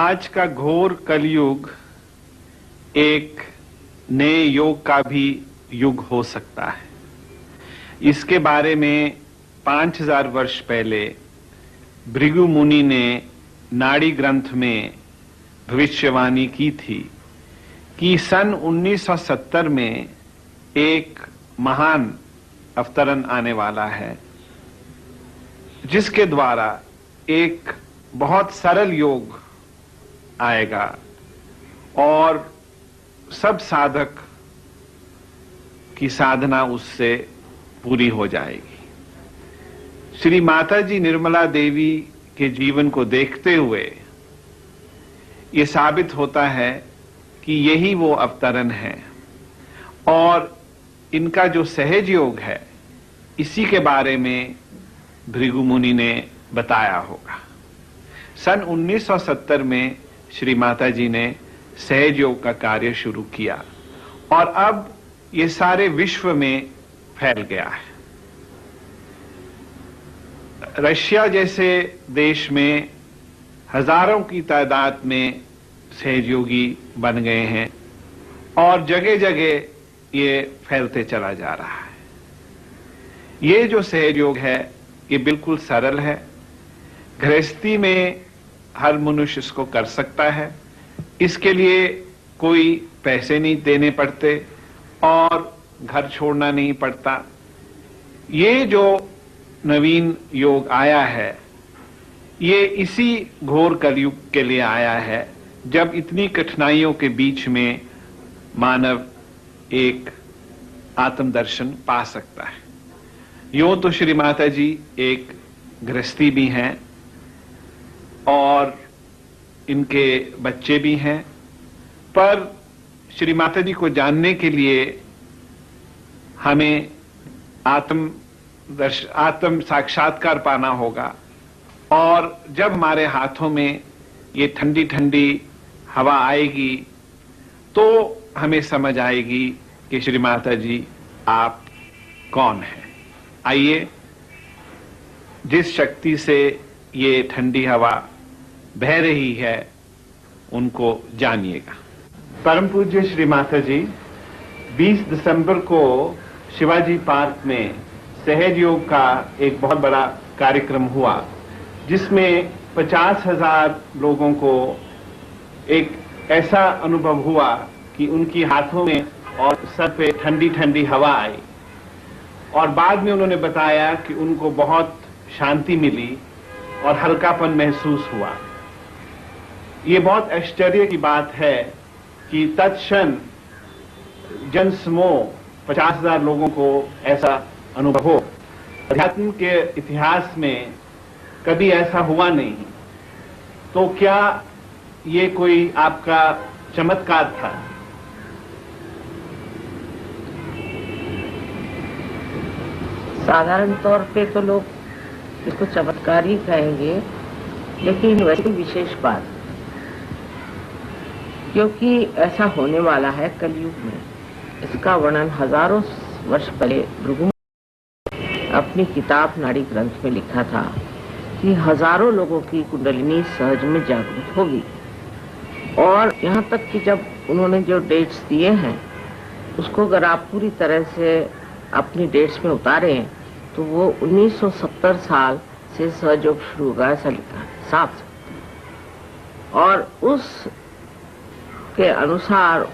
आज का घोर कलयुग एक नए योग का भी युग हो सकता है। इसके बारे में 5000 वर्ष पहले भृगु मुनि ने नाड़ी ग्रंथ में भविष्यवाणी की थी कि सन 1970 में एक महान अवतरण आने वाला है, जिसके द्वारा एक बहुत सरल योग आएगा और सब साधक की साधना उससे पूरी हो जाएगी। श्री माता जी निर्मला देवी के जीवन को देखते हुए ये साबित होता है कि यही वो अवतरण है और इनका जो सहज योग है, इसी के बारे में भृगु मुनि ने बताया होगा। सन 1970 में श्री माता जी ने सहज योग का कार्य शुरू किया और अब ये सारे विश्व में फैल गया है। रशिया जैसे देश में हजारों की तादाद में सहयोगी बन गए हैं और जगह जगह ये फैलते चला जा रहा है। ये जो सहयोग है ये बिल्कुल सरल है। गृहस्थी में हर मनुष्य इसको कर सकता है। इसके लिए कोई पैसे नहीं देने पड़ते और घर छोड़ना नहीं पड़ता। ये जो नवीन योग आया है, ये इसी घोर कलयुग के लिए आया है, जब इतनी कठिनाइयों के बीच में मानव एक आत्मदर्शन पा सकता है। यूं तो श्री माता जी एक गृहस्थी भी हैं और इनके बच्चे भी हैं, पर श्री माता जी को जानने के लिए हमें आत्म साक्षात्कार पाना होगा। और जब हमारे हाथों में ये ठंडी ठंडी हवा आएगी तो हमें समझ आएगी कि श्री माता जी आप कौन हैं। आइए जिस शक्ति से ये ठंडी हवा बह रही है उनको जानिएगा। परम पूज्य श्री माता जी 20 दिसंबर को शिवाजी पार्क में सहज योग का एक बहुत बड़ा कार्यक्रम हुआ, जिसमें 50,000 लोगों को एक ऐसा अनुभव हुआ कि उनकी हाथों में और सर पे ठंडी ठंडी हवा आई और बाद में उन्होंने बताया कि उनको बहुत शांति मिली और हल्कापन महसूस हुआ। ये बहुत आश्चर्य की बात है कि तत्क्षण जनसमूह 50,000 लोगों को ऐसा अनुभव हो। अध्यात्म के इतिहास में कभी ऐसा हुआ नहीं। तो क्या ये कोई आपका चमत्कार था? साधारण तौर पे तो लोग इसको चमत्कार ही कहेंगे, लेकिन वैसी विशेष बात, क्योंकि ऐसा होने वाला है कलयुग में। इसका वर्णन हजारों वर्ष पहले भृगु ने अपनी किताब नाड़ी ग्रंथ में लिखा था कि हजारों लोगों की कुंडलिनी सहज में जागृत होगी। और यहाँ तक कि जब उन्होंने जो डेट्स दिए हैं उसको अगर आप पूरी तरह से अपनी डेट्स में उतारें तो वो 1970 साल से सहयोग शुरू होगा, ऐसा लिखा है साफ। और उस के अनुसार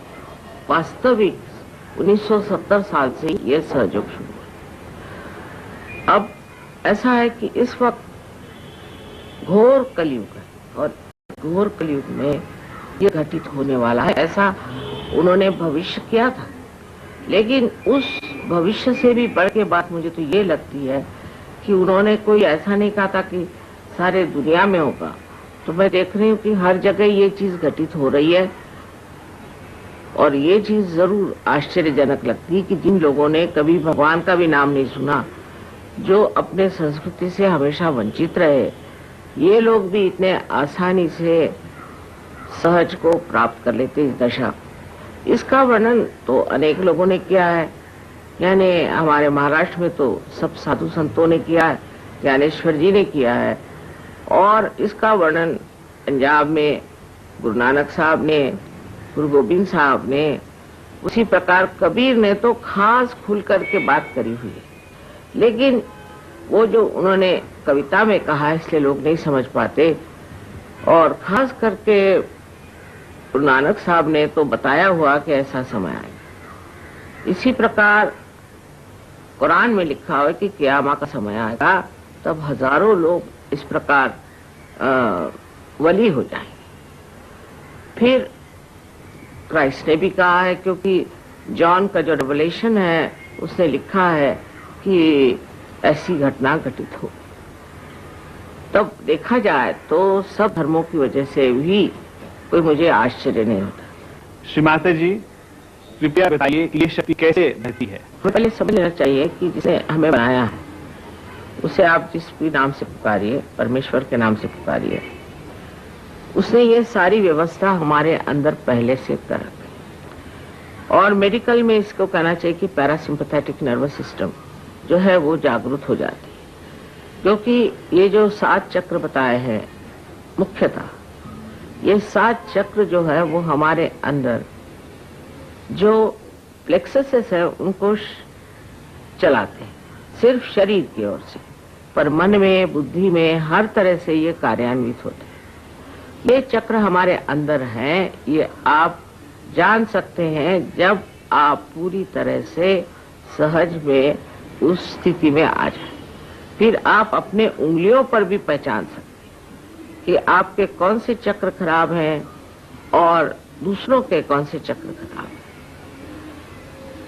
वास्तविक 1970 साल से यह सहयोग शुरू हुआ। अब ऐसा है कि इस वक्त घोर कलयुग है और घोर कलयुग में यह घटित होने वाला है, ऐसा उन्होंने भविष्य किया था। लेकिन उस भविष्य से भी बढ़ के बात मुझे तो ये लगती है कि उन्होंने कोई ऐसा नहीं कहा था कि सारे दुनिया में होगा। तो मैं देख रही हूँ कि हर जगह ये चीज घटित हो रही है और ये चीज जरूर आश्चर्यजनक लगती है कि जिन लोगों ने कभी भगवान का भी नाम नहीं सुना, जो अपने संस्कृति से हमेशा वंचित रहे, ये लोग भी इतने आसानी से सहज को प्राप्त कर लेते इस दशा। इसका वर्णन तो अनेक लोगों ने किया है, यानी हमारे महाराष्ट्र में तो सब साधु संतों ने किया है, ज्ञानेश्वर जी ने किया है, और इसका वर्णन पंजाब में गुरु नानक साहब ने, गुरु गोविंद साहब ने, उसी प्रकार कबीर ने तो खास खुल करके बात करी हुई है। लेकिन वो जो उन्होंने कविता में कहा है इसलिए लोग नहीं समझ पाते। और खास करके गुरु नानक साहब ने तो बताया हुआ कि ऐसा समय आएगा। इसी प्रकार कुरान में लिखा हुआ है कि क़यामत का समय आएगा, तब हजारों लोग इस प्रकार वली हो जाएंगे। फिर क्राइस्ट ने भी कहा है, क्योंकि जॉन का जो रेवलेशन है उसने लिखा है कि ऐसी घटना घटित हो। तब देखा जाए तो सब धर्मों की वजह से भी कोई मुझे आश्चर्य नहीं होता। श्री माता जी, कृपया बताइए कि ये शक्ति कैसे रहती है? हमें पहले समझ लेना चाहिए कि जिसने हमें बनाया है उसे आप जिस भी नाम से पुकारिए, परमेश्वर के नाम से पुकारिए, उसने ये सारी व्यवस्था हमारे अंदर पहले से कर रखी। और मेडिकल में इसको कहना चाहिए कि पैरासिम्पैथेटिक नर्वस सिस्टम जो है वो जागरूक हो जाती है, क्योंकि ये जो 7 चक्र बताए हैं, मुख्यतः ये 7 चक्र जो है वो हमारे अंदर जो प्लेक्ससेस है उनको चलाते हैं, सिर्फ शरीर की ओर से, पर मन में, बुद्धि में, हर तरह से ये कार्यान्वित होते हैं। ये चक्र हमारे अंदर हैं, ये आप जान सकते हैं जब आप पूरी तरह से सहज में उस स्थिति में आ जाए। फिर आप अपने उंगलियों पर भी पहचान सकते हैं कि आपके कौन से चक्र खराब हैं और दूसरों के कौन से चक्र खराब हैं।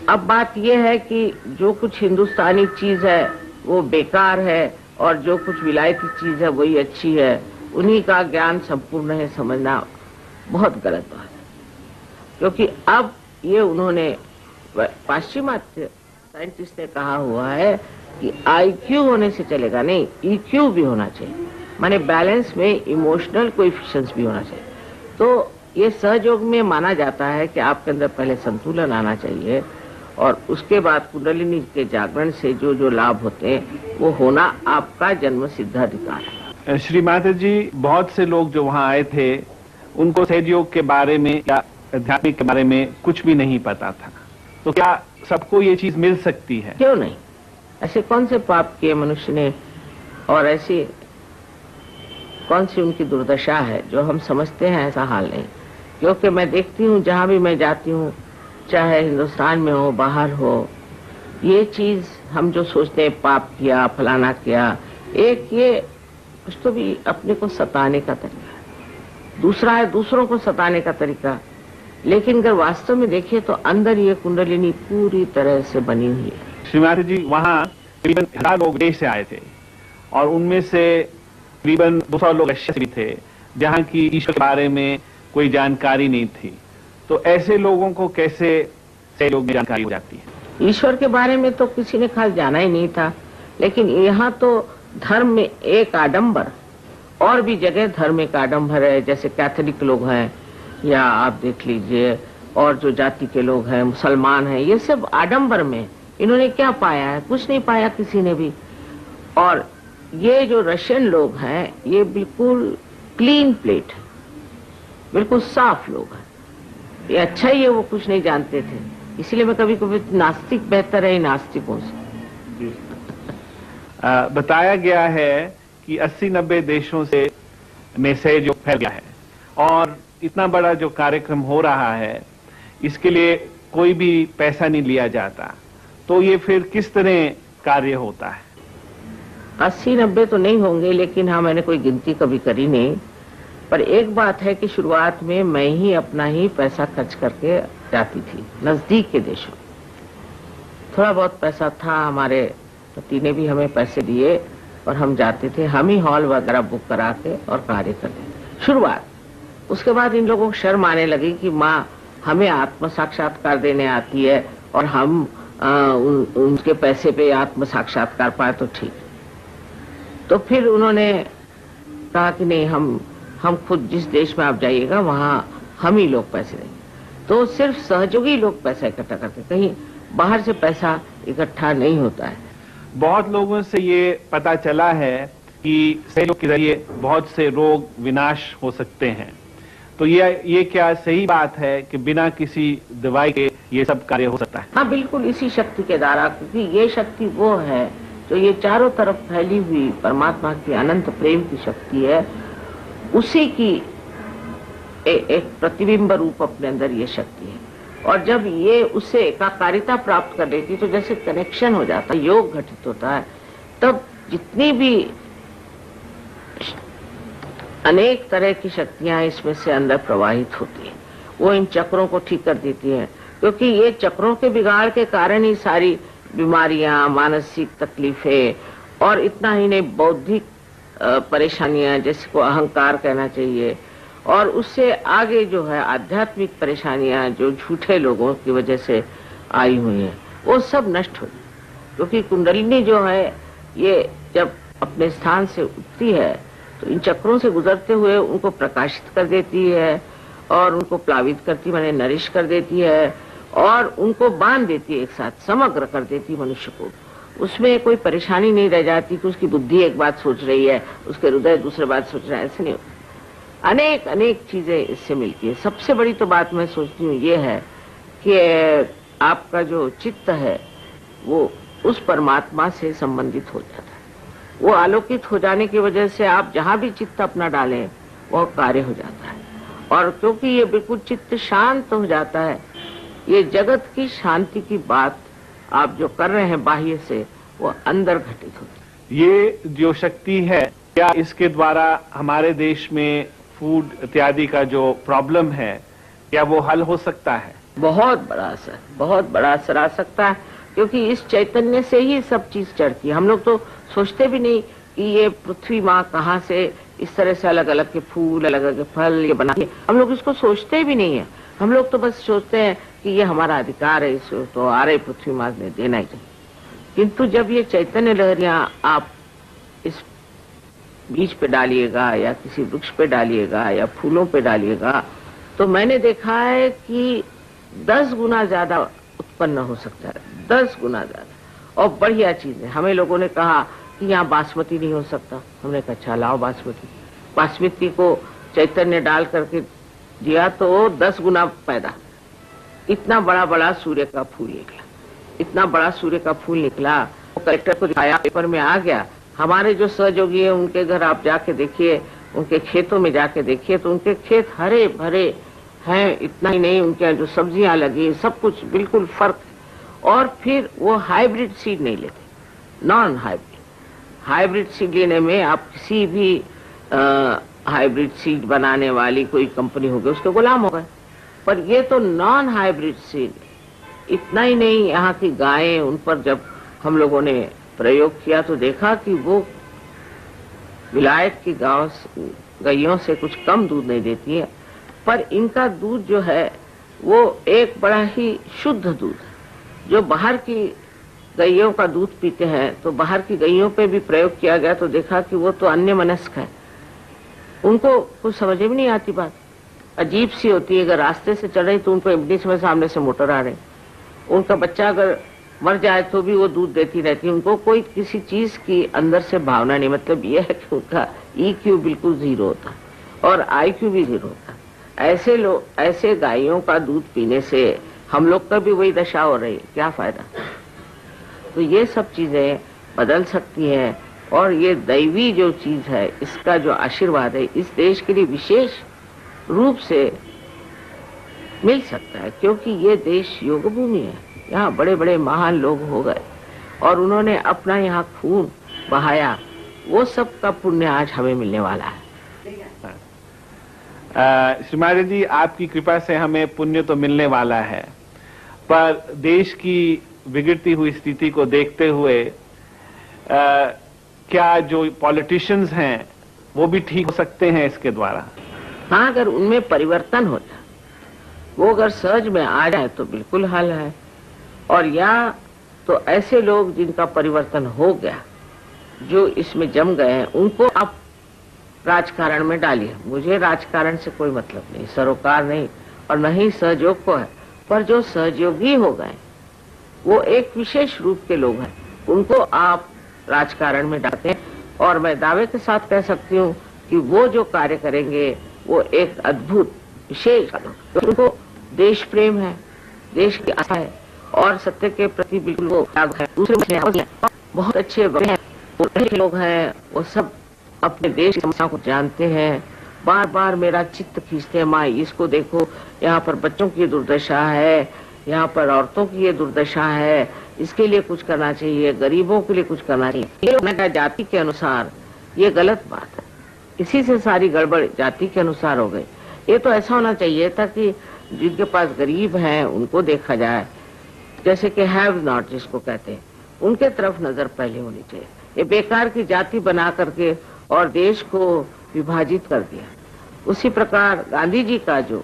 अब बात यह है कि जो कुछ हिंदुस्तानी चीज है वो बेकार है और जो कुछ विलायती चीज है वही अच्छी है, उन्हीं का ज्ञान संपूर्ण है समझना बहुत गलत बात है। क्योंकि अब ये उन्होंने, पाश्चिमात्य साइंटिस्ट ने कहा हुआ है कि IQ होने से चलेगा नहीं, EQ भी होना चाहिए, माने बैलेंस में इमोशनल कोएफिशिएंट्स भी होना चाहिए। तो ये सहयोग में माना जाता है कि आपके अंदर पहले संतुलन आना चाहिए और उसके बाद कुंडलिनी के जागरण से जो जो लाभ होते हैं वो होना आपका जन्म सिद्ध अधिकार है। श्री माता जी, बहुत से लोग जो वहाँ आए थे उनको सहयोग के बारे में या आध्यात्मिक के बारे में कुछ भी नहीं पता था, तो क्या सबको ये चीज मिल सकती है? क्यों नहीं? ऐसे कौन से पाप किए मनुष्य ने और ऐसी कौन सी उनकी दुर्दशा है जो हम समझते हैं ऐसा हाल नहीं। क्योंकि मैं देखती हूँ जहां भी मैं जाती हूँ, चाहे हिंदुस्तान में हो, बाहर हो, ये चीज हम जो सोचते हैं पाप किया, फलाना किया, एक ये कुछ तो भी अपने को सताने का तरीका है, दूसरा है दूसरों को सताने का तरीका। लेकिन अगर वास्तव में देखिए तो अंदर ये कुंडलिनी पूरी तरह से बनी हुई है। श्रीमाता जी, वहाँ करीबन 1000 लोग देश से आए थे और उनमें से करीबन 200 लोग रशिया से भी थे, जहाँ की ईश्वर के बारे में कोई जानकारी नहीं थी। तो ऐसे लोगों को कैसे सहयोग में जानकारी हो जाती है? ईश्वर के बारे में तो किसी ने खास जाना ही नहीं था, लेकिन यहाँ तो धर्म में एक आडंबर, और भी जगह धर्म एक आडंबर है, जैसे कैथोलिक लोग हैं या आप देख लीजिए और जो जाति के लोग हैं, मुसलमान हैं, ये सब आडंबर में इन्होंने क्या पाया है? कुछ नहीं पाया किसी ने भी। और ये जो रशियन लोग हैं ये बिल्कुल क्लीन प्लेट है, बिल्कुल साफ लोग हैं, ये अच्छा ही है, वो कुछ नहीं जानते थे। इसलिए मैं कभी कभी नास्तिक बेहतर है नास्तिकों से। बताया गया है कि 80-90 देशों से में सहयोग फैल गया है और इतना बड़ा जो कार्यक्रम हो रहा है इसके लिए कोई भी पैसा नहीं लिया जाता, तो ये फिर किस तरह कार्य होता है? 80-90 तो नहीं होंगे, लेकिन हाँ मैंने कोई गिनती कभी करी नहीं। पर एक बात है कि शुरुआत में मैं ही अपना ही पैसा खर्च करके जाती थी नजदीक के देशों। थोड़ा बहुत पैसा था, हमारे पति ने भी हमें पैसे दिए और हम जाते थे, हम ही हॉल वगैरह बुक करा के और कार्य करते थे शुरुआत। उसके बाद इन लोगों को शर्म आने लगी कि माँ हमें आत्म साक्षात्कार देने आती है और हम उनके पैसे पे आत्म साक्षात्कार पाए तो ठीक। तो फिर उन्होंने कहा कि नहीं, हम खुद जिस देश में आप जाइएगा वहां हम ही लोग पैसे देंगे। तो सिर्फ सहयोगी लोग पैसा इकट्ठा करते, कहीं बाहर से पैसा इकट्ठा नहीं होता है। बहुत लोगों से ये पता चला है कि सहयोग के जरिए बहुत से रोग विनाश हो सकते हैं, तो ये क्या सही बात है कि बिना किसी दवाई के ये सब कार्य हो सकता है? हाँ बिल्कुल, इसी शक्ति के द्वारा, क्योंकि ये शक्ति वो है जो ये चारों तरफ फैली हुई परमात्मा की अनंत प्रेम की शक्ति है, उसी की एक प्रतिबिंब रूप अपने अंदर ये शक्ति है। और जब ये उससे एकाकारिता प्राप्त कर लेती तो जैसे कनेक्शन हो जाता है, योग घटित होता है, तब जितनी भी अनेक तरह की शक्तियां इसमें से अंदर प्रवाहित होती हैं, वो इन चक्रों को ठीक कर देती हैं। क्योंकि ये चक्रों के बिगाड़ के कारण ही सारी बीमारियां, मानसिक तकलीफें और इतना ही नहीं बौद्धिक परेशानियां, जैसे को अहंकार कहना चाहिए, और उससे आगे जो है आध्यात्मिक परेशानियां जो झूठे लोगों की वजह से आई हुई हैं, वो सब नष्ट हो जाए। क्योंकि कुंडलिनी जो है ये जब अपने स्थान से उठती है तो इन चक्रों से गुजरते हुए उनको प्रकाशित कर देती है और उनको प्लावित करती, माने नरिश कर देती है और उनको बांध देती है, एक साथ समग्र कर देती है मनुष्य को। उसमें कोई परेशानी नहीं रह जाती कि उसकी बुद्धि एक बात सोच रही है, उसके हृदय दूसरे बात सोच रहा है, ऐसे नहीं होता। अनेक अनेक चीजें इससे मिलती है। सबसे बड़ी तो बात मैं सोचती हूँ ये है कि आपका जो चित्त है वो उस परमात्मा से संबंधित हो जाता है। वो आलोकित हो जाने की वजह से आप जहां भी चित्त अपना डालें वो कार्य हो जाता है। और क्योंकि ये बिल्कुल चित्त शांत हो जाता है, ये जगत की शांति की बात आप जो कर रहे हैं बाह्य से, वो अंदर घटित होती है। ये जो शक्ति है, क्या इसके द्वारा हमारे देश में फूड इत्यादि का जो प्रॉब्लम है, क्या वो हल हो सकता है? बहुत बड़ा असर आ सकता है, क्योंकि इस चैतन्य से ही सब चीज चढ़ती है। हम लोग तो सोचते भी नहीं कि ये पृथ्वी माँ कहाँ से इस तरह से अलग अलग के फूल, अलग अलग के फल ये बनाती है। हम लोग इसको सोचते भी नहीं है। हम लोग तो बस सोचते हैं कि ये हमारा अधिकार है, इसको तो आ रही पृथ्वी माँ ने देना ही चाहिए। किंतु जब ये चैतन्य लहरियां आप इस बीज पे डालिएगा या किसी वृक्ष पे डालिएगा या फूलों पे डालिएगा, तो मैंने देखा है कि 10 गुना ज्यादा उत्पन्न हो सकता है, 10 गुना ज्यादा। और बढ़िया चीज है। हमें लोगों ने कहा कि यहाँ बासमती नहीं हो सकता। हमने कहा अच्छा लाओ बासमती को चैतन्य डाल करके दिया तो 10 गुना पैदा। इतना बड़ा बड़ा सूर्य का फूल निकला, इतना बड़ा सूर्य का फूल निकला। कलेक्टर को दिखाया, पेपर में आ गया। हमारे जो सहयोगी है उनके घर आप जाके देखिए, उनके खेतों में जाके देखिए तो उनके खेत हरे भरे हैं। इतना ही नहीं, उनके जो सब्जियां लगी सब कुछ बिल्कुल फर्क। और फिर वो हाइब्रिड सीड नहीं लेते, नॉन हाइब्रिड। हाइब्रिड सीड लेने में आप किसी भी हाइब्रिड सीड बनाने वाली कोई कंपनी होगी उसके गुलाम हो गए। पर ये तो नॉन हाइब्रिड सीड। इतना ही नहीं, यहाँ की गायें, उन पर जब हम लोगों ने प्रयोग किया तो देखा कि वो विलायत की गायों से कुछ कम दूध नहीं देती है, पर इनका दूध जो है वो एक बड़ा ही शुद्ध दूध है। जो बाहर की गायों का दूध पीते हैं तो बाहर की गायों पे भी प्रयोग किया गया तो देखा कि वो तो अन्यमनस्क है, उनको कुछ समझ में नहीं आती बात, अजीब सी होती है। अगर रास्ते से चल रही तो उनको बीच में सामने से मोटर आ रही, उनका बच्चा अगर मर जाए तो भी वो दूध देती रहती है। उनको कोई किसी चीज की अंदर से भावना नहीं। मतलब ये है कि उनका EQ बिल्कुल 0 होता और IQ भी 0 होता। ऐसे लोग, ऐसे गायों का दूध पीने से हम लोग का भी वही दशा हो रही है, क्या फायदा। तो ये सब चीजें बदल सकती हैं और ये दैवी जो चीज है, इसका जो आशीर्वाद है इस देश के लिए विशेष रूप से मिल सकता है। क्योंकि ये देश योग भूमि है, यहाँ बड़े बड़े महान लोग हो गए और उन्होंने अपना यहाँ खून बहाया, वो सब का पुण्य आज हमें मिलने वाला है। श्रीमाता जी, आपकी कृपा से हमें पुण्य तो मिलने वाला है, पर देश की बिगड़ती हुई स्थिति को देखते हुए क्या जो पॉलिटिशियंस हैं वो भी ठीक हो सकते हैं इसके द्वारा? हाँ, अगर उनमें परिवर्तन हो जाए, वो अगर सहज में आ जाए तो बिल्कुल हल है। और या तो ऐसे लोग जिनका परिवर्तन हो गया, जो इसमें जम गए हैं, उनको आप राजकारण में डालिए। मुझे राजकारण से कोई मतलब नहीं, सरोकार नहीं और न ही सहयोग को है। पर जो सहयोगी हो गए वो एक विशेष रूप के लोग हैं, उनको आप राजकारण में डालते हैं और मैं दावे के साथ कह सकती हूँ कि वो जो कार्य करेंगे वो एक अद्भुत विशेष उनको देश प्रेम है, देश की आस्था है और सत्य के प्रति बिल्कुल वो त्याग है। दूसरे बहुत अच्छे हैं, लोग हैं, वो सब अपने देश की समस्याओं को जानते हैं, बार बार मेरा चित्त खींचते हैं, माँ इसको देखो, यहाँ पर बच्चों की दुर्दशा है, यहाँ पर औरतों की ये दुर्दशा है, इसके लिए कुछ करना चाहिए, गरीबों के लिए कुछ करना चाहिए। ये जाति के अनुसार ये गलत बात है, इसी से सारी गड़बड़ जाति के अनुसार हो गई। ये तो ऐसा होना चाहिए था कि जिनके पास गरीब हैं उनको देखा जाए, जैसे कि हैव नॉट जिसको कहते हैं, उनके तरफ नजर पहले होनी चाहिए। ये बेकार की जाति बना करके और देश को विभाजित कर दिया। उसी प्रकार गांधी जी का जो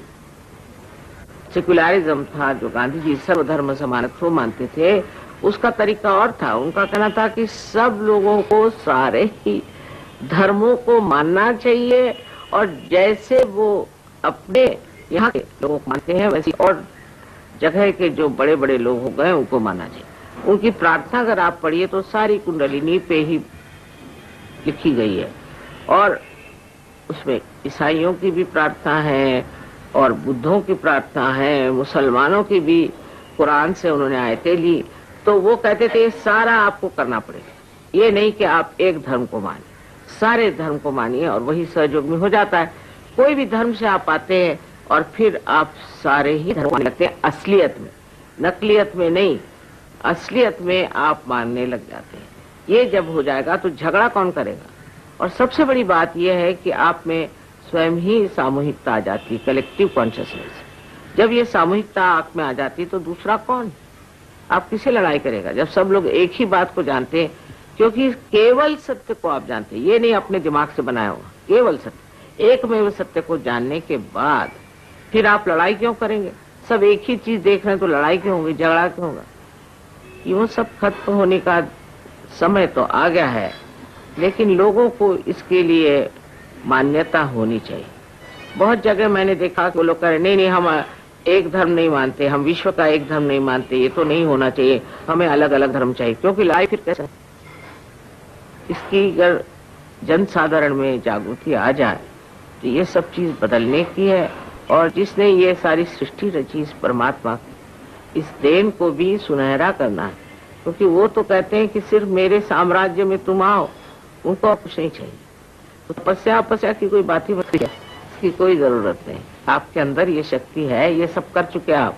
सेक्युलरिज्म था, जो गांधी जी सर्वधर्म समानत्व मानते थे, उसका तरीका और था। उनका कहना था कि सब लोगों को, सारे ही धर्मों को मानना चाहिए और जैसे वो अपने यहाँ के लोगों को मानते हैं वैसे और जगह के जो बड़े बड़े लोग हो गए उनको मानना चाहिए। उनकी प्रार्थना अगर आप पढ़िए तो सारी कुंडलिनी पे ही लिखी गई है और उसमें ईसाइयों की भी प्रार्थना है और बुद्धों की प्रार्थना है, मुसलमानों की भी कुरान से उन्होंने आयतें ली। तो वो कहते थे सारा आपको करना पड़ेगा, ये नहीं कि आप एक धर्म को मानिए, सारे धर्म को मानिए और वही सहयोग में हो जाता है। कोई भी धर्म से आप आते हैं और फिर आप सारे ही धर्म मानने लगते हैं, असलियत में, नकलियत में नहीं, असलियत में आप मानने लग जाते हैं। ये जब हो जाएगा तो झगड़ा कौन करेगा। और सबसे बड़ी बात यह है कि आप में स्वयं ही सामूहिकता आ जाती, कलेक्टिव कॉन्शियसनेस। जब ये सामूहिकता आप में आ जाती तो दूसरा कौन, आप किसे लड़ाई करेगा जब सब लोग एक ही बात को जानते हैं। क्योंकि केवल सत्य को आप जानते हैं, ये नहीं अपने दिमाग से बनाया हुआ, केवल सत्य, एक में वो सत्य को जानने के बाद फिर आप लड़ाई क्यों करेंगे। सब एक ही चीज देख रहे हैं तो लड़ाई क्यों होगी, झगड़ा क्यों होगा। ये सब खत्म होने का समय तो आ गया है, लेकिन लोगों को इसके लिए मान्यता होनी चाहिए। बहुत जगह मैंने देखा कि वो लोग कह रहे नहीं हम एक धर्म नहीं मानते, हम विश्व का एक धर्म नहीं मानते, ये तो नहीं होना चाहिए, हमें अलग अलग धर्म चाहिए। क्योंकि लड़ाई फिर कैसे, इसकी अगर जन साधारण में जागृति आ जाए तो ये सब चीज बदलने की है। और जिसने ये सारी सृष्टि रची, इस परमात्मा, इस देन को भी सुनहरा करना है। क्योंकि वो तो कहते हैं कि सिर्फ मेरे साम्राज्य में तुम आओ, उनको कुछ नहीं चाहिए। तो तपस्या की कोई बात ही बची है, इसकी कोई जरूरत नहीं। आपके अंदर ये शक्ति है, ये सब कर चुके आप,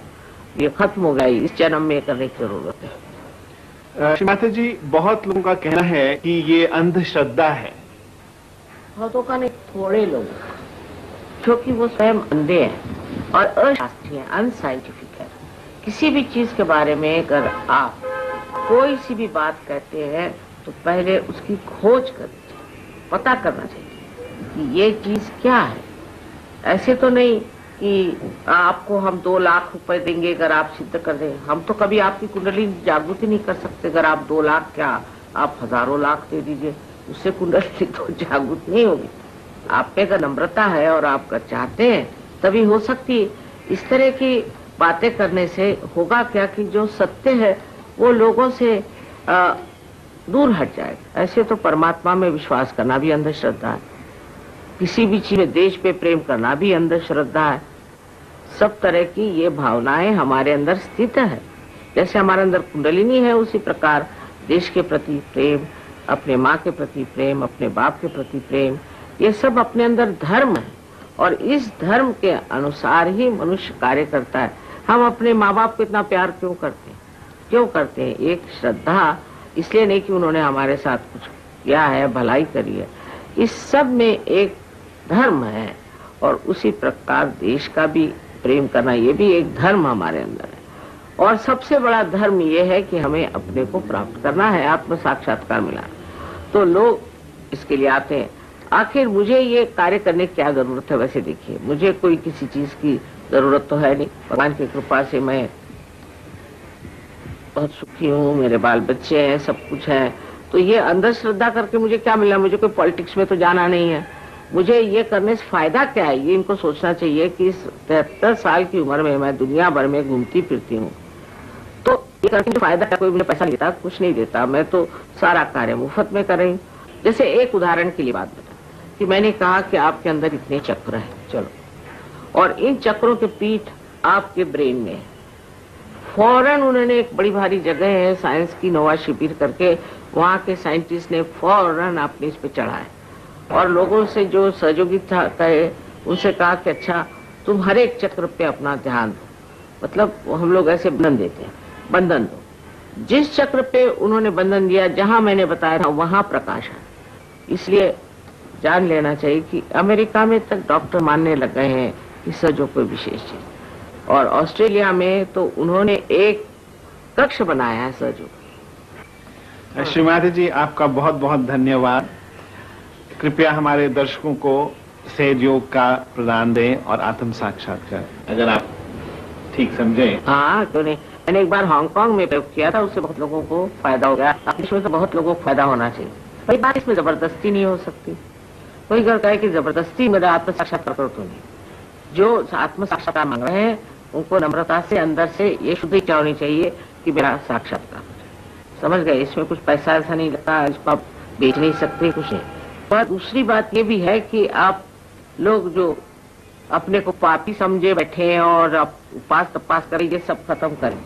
ये खत्म हो गई, इस जन्म में करने की जरूरत है। श्रीमाता जी, बहुत लोगों का कहना है कि ये अंधश्रद्धा है। बहुतों का नहीं, थोड़े लोग, क्योंकि वो स्वयं अंधे हैं और अशास्त्रीय हैं, अनसाइंटिफिक है। किसी भी चीज के बारे में अगर आप कोई सी भी बात कहते हैं तो पहले उसकी खोज करनी चाहिए, पता करना चाहिए कि ये चीज क्या है। ऐसे तो नहीं कि आपको हम 2 लाख रुपए देंगे अगर आप सिद्ध कर दें। हम तो कभी आपकी कुंडली जागृति नहीं कर सकते। अगर आप 2 लाख क्या, आप हजारों लाख दे दीजिए, उससे कुंडली तो जागृत नहीं होगी। आप पे अगर नम्रता है और आप कर चाहते हैं तभी हो सकती है। इस तरह की बातें करने से होगा क्या कि जो सत्य है वो लोगों से दूर हट जाएगा। ऐसे तो परमात्मा में विश्वास करना भी अंधश्रद्धा है, किसी भी चीज में देश पे प्रेम करना भी अंधश्रद्धा है। सब तरह की ये भावनाएं हमारे अंदर स्थित है। जैसे हमारे अंदर कुंडलिनी है, उसी प्रकार देश के प्रति प्रेम, अपने माँ के प्रति प्रेम, अपने बाप के प्रति प्रेम, ये सब अपने अंदर धर्म है और इस धर्म के अनुसार ही मनुष्य कार्य करता है। हम अपने माँ बाप को इतना प्यार क्यों करते हैं, क्यों करते हैं? एक श्रद्धा, इसलिए नहीं कि उन्होंने हमारे साथ कुछ किया है, भलाई करी है। इस सब में एक धर्म है और उसी प्रकार देश का भी प्रेम करना, ये भी एक धर्म हमारे अंदर है। और सबसे बड़ा धर्म ये है कि हमें अपने को प्राप्त करना है, आत्म साक्षात्कार मिला। तो लोग इसके लिए आते हैं। आखिर मुझे ये कार्य करने की क्या जरूरत है? वैसे देखिए, मुझे कोई किसी चीज की जरूरत तो है नहीं। भगवान की कृपा से मैं बहुत सुखी हूँ, मेरे बाल बच्चे हैं, सब कुछ है। तो ये अंधश्रद्धा करके मुझे क्या मिला? मुझे कोई पॉलिटिक्स में तो जाना नहीं है। मुझे ये करने से फायदा क्या है, ये इनको सोचना चाहिए कि इस 73 साल की उम्र में मैं दुनिया भर में घूमती फिरती हूँ, तो ये करके मुझे फायदा क्या? कोई मुझे पैसा नहीं देता, कुछ नहीं देता, मैं तो सारा कार्य मुफ्त में कर रही हूँ। जैसे एक उदाहरण के लिए बात बता कि मैंने कहा कि आपके अंदर इतने चक्र है, चलो, और इन चक्रों के पीठ आपके ब्रेन में है। फौरन उन्होंने एक बड़ी भारी जगह है साइंस की, नोवा शिविर करके, वहां के साइंटिस्ट ने फौरन अपने इस पे चढ़ा है और लोगों से जो सहयोगी कहे उनसे कहा कि अच्छा तुम हर एक चक्र पे अपना ध्यान दो, मतलब हम लोग ऐसे बंधन देते हैं, बंधन दो। जिस चक्र पे उन्होंने बंधन दिया, जहां मैंने बताया था वहां प्रकाश है। इसलिए जान लेना चाहिए कि अमेरिका में तक डॉक्टर मानने लग गए हैं कि सहयोग कोई विशेष चीज, और ऑस्ट्रेलिया में तो उन्होंने एक कक्ष बनाया है सहयोग। श्रीमती जी, आपका बहुत बहुत धन्यवाद। कृपया हमारे दर्शकों को सहयोग का प्रदान दें और आत्म साक्षात्कार, अगर आप ठीक समझें। हाँ क्यों नहीं, मैंने एक बार हांगकांग में प्रयोग किया था, उससे बहुत लोगों को फायदा हो गया। इसमें तो बहुत लोगों को फायदा होना चाहिए। कई बार इसमें जबरदस्ती नहीं हो सकती। कोई अगर कहे कि जबरदस्ती मेरा आत्म साक्षात्कार करो, तो नहीं। जो आत्म साक्षात्कार मांग रहे हैं उनको नम्रता से अंदर से ये शुद्ध इच्छा होनी चाहिए कि मेरा साक्षात्कार, समझ गए। इसमें कुछ पैसा ऐसा नहीं लगता, इसको आप बेच नहीं सकते, कुछ नहीं। पर दूसरी बात ये भी है कि आप लोग जो अपने को पापी समझे बैठे हैं और आप उपास तपास करें, ये सब खत्म करें।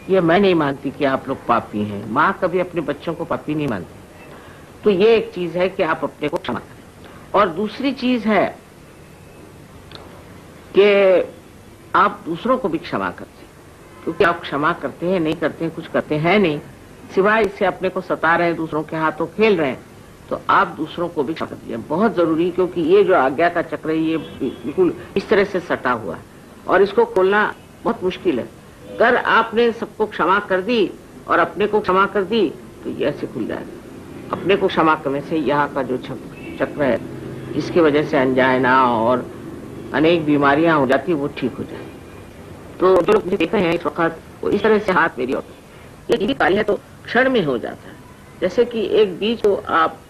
ये मैं नहीं मानती कि आप लोग पापी हैं। माँ कभी अपने बच्चों को पापी नहीं मानती। तो ये एक चीज है कि आप अपने को क्षमा करें। और दूसरी चीज है कि आप दूसरों को भी क्षमा करते हैं, क्योंकि आप क्षमा करते हैं नहीं करते हैं, कुछ करते हैं नहीं, सिवाय इससे अपने को सता रहे हैं, दूसरों के हाथों खेल रहे हैं। तो आप दूसरों को भी क्षमा कर दीजिए, बहुत जरूरी, क्योंकि ये जो आज्ञा का चक्र है ये बिल्कुल इस तरह से सटा हुआ है और इसको खोलना बहुत मुश्किल है। अगर आपने सबको क्षमा कर दी और अपने को क्षमा कर दी तो ये ऐसे खुल जाएगा। अपने को क्षमा करने से यहाँ का जो चक्र है, इसकी वजह से अनजाना और अनेक बीमारियां हो जाती, वो ठीक हो जाए। तो जो लोग देखते हैं इस वक्त, वो इस तरह से हाथ मेरी और ये जीवित कार्य है तो क्षण में हो जाता है। जैसे कि एक बीज को आप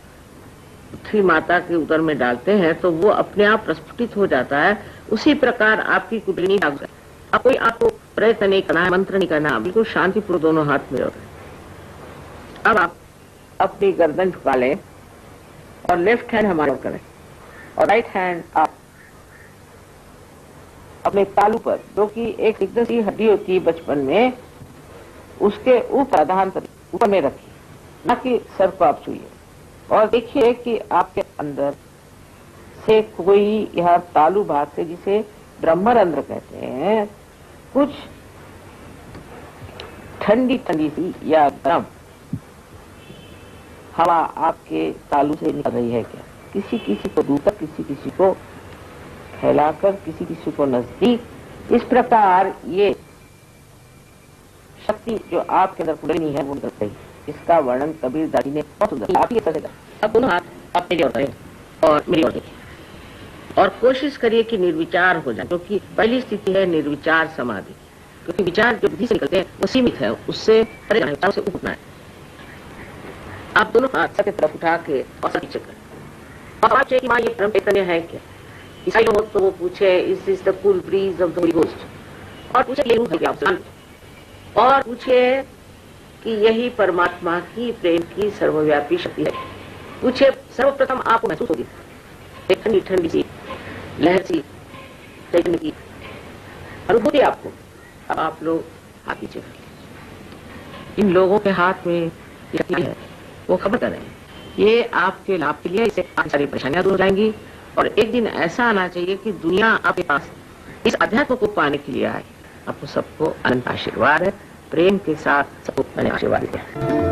पृथ्वी माता के उदर में डालते हैं तो वो अपने आप प्रस्फुटित हो जाता है, उसी प्रकार आपकी कुंडलिनी जाग जाए। अब कोई आपको प्रयत्न नहीं करना है, मंत्र नहीं करना, बिल्कुल शांतिपूर्वक दोनों हाथ में रखें। अब आप अपनी गर्दन झुका लें और लेफ्ट हैंड हमारे ओर करें और राइट हैंड आप अपने तालू पर, जो कि एक एकदम सी हड्डी होती है बचपन में, उसके ऊपर आधान पर ऊपर में रखिए, न कि सर को आप छूइए। और देखिए कि आपके अंदर से कोई यह तालू भाग से, जिसे ब्रह्मरंध्र कहते हैं, कुछ ठंडी ठंडी सी या गर्म हवा आपके तालू से निकल रही है क्या? किसी किसी को दूर तक, किसी किसी को फैलाकर, किसी किसी को नजदीक। इस प्रकार ये शक्ति जो आपके अंदर कुंडलिनी है वो निकल रही है। इसका वर्णन कबीर दादी ने बहुत सुंदर आप ये करेगा। अब दोनों हाथ आप मेरी ओर करें और मेरी ओर देखिए और कोशिश करिए कि निर्विचार हो जाए, क्योंकि पहली स्थिति है निर्विचार समाधि, क्योंकि विचार जो बुद्धि से निकलते हैं वो सीमित है, उससे परे जाना है, उससे उठना है। आप दोनों हाथ सर की तरफ उठा के और सर नीचे करें और आप कि माँ ये परम चैतन्य है क्या? ईसाई हो तो वो पूछे इस is the cool bridge of the Holi ghost, और पूछे ये रूह है क्या आप, और पूछे कि यही परमात्मा की प्रेम की सर्वव्यापी शक्ति है। पूछे सर्वप्रथम आपको महसूस होगी एक ठंडी ठंडी सी लहर सी चैतन्य की अनुभूति आपको। अब आप लोग हाथ नीचे, इन लोगों के हाथ में है वो खबर करें, ये आपके लाभ के लिए, इससे काफी सारी परेशानियां दूर हो जाएंगी। और एक दिन ऐसा आना चाहिए कि दुनिया आपके पास इस अध्यात्म को पाने के लिए आए। आपको सबको अनंत आशीर्वाद है। प्रेम के साथ सबको मैंने आशीर्वाद दिया।